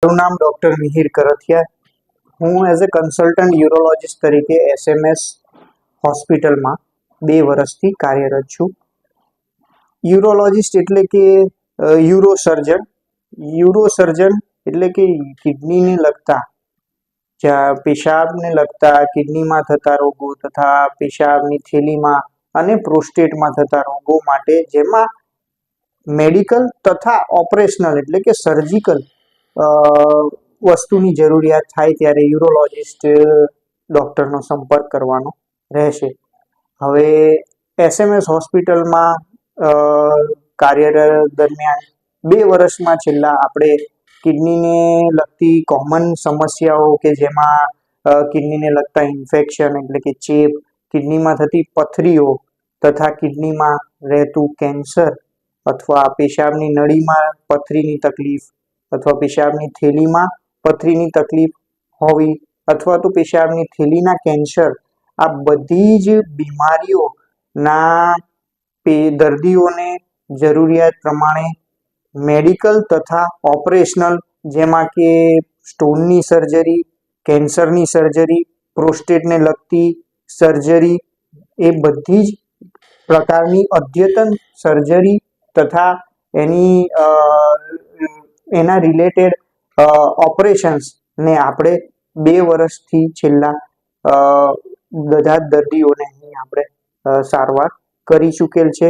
મારું નામ ડોક્ટર મિહિર કરથિયા. હું એઝ અ કન્સલ્ટન્ટ યુરોલોજિસ્ટ તરીકે SMS હોસ્પિટલમાં 2 વર્ષથી કાર્યરત છું. યુરોલોજિસ્ટ એટલે કે યુરોસર્જન. યુરોસર્જન એટલે કે કિડનીને લગતા, પેશાબને લગતા કિડનીમાં થતા રોગો તથા પેશાબની થેલીમાં અને પ્રોસ્ટેટમાં થતા રોગો માટે જેમાં મેડિકલ તથા ઓપરેશનલ એટલે કે સર્જિકલ વસ્તુની જરૂરિયાત થાય ત્યારે યુરોલોજિસ્ટ ડૉક્ટરનો સંપર્ક કરવાનો રહેશે. હવે SMS હોસ્પિટલમાં કાર્યરત દરમિયાન 2 વર્ષમાં છેલ્લા આપણે કિડનીને લગતી કોમન સમસ્યાઓ કે જેમાં કિડનીને લગતા ઇન્ફેક્શન એટલે કે ચેપ, કિડનીમાં થતી પથરીઓ તથા કિડનીમાં રહેતું કેન્સર અથવા પેશાબની નળીમાં પથરીની તકલીફ અથવા પેશાબની થેલીમાં પથરીની તકલીફ હોવી અથવા તો પેશાબની થેલીના કેન્સર, આ બધી જ બીમારીઓના દર્દીઓને જરૂરિયાત પ્રમાણે મેડિકલ તથા ઓપરેશનલ જેમાં કે સ્ટોનની સર્જરી, કેન્સરની સર્જરી, પ્રોસ્ટેટને લગતી સર્જરી, એ બધી જ પ્રકારની અદ્યતન સર્જરી તથા એના રિલેટેડ ઓપરેશન્સને આપણે 2 વર્ષથી છેલ્લા બધા જ દર્દીઓને અહીં આપણે સારવાર કરી ચૂકેલ છે.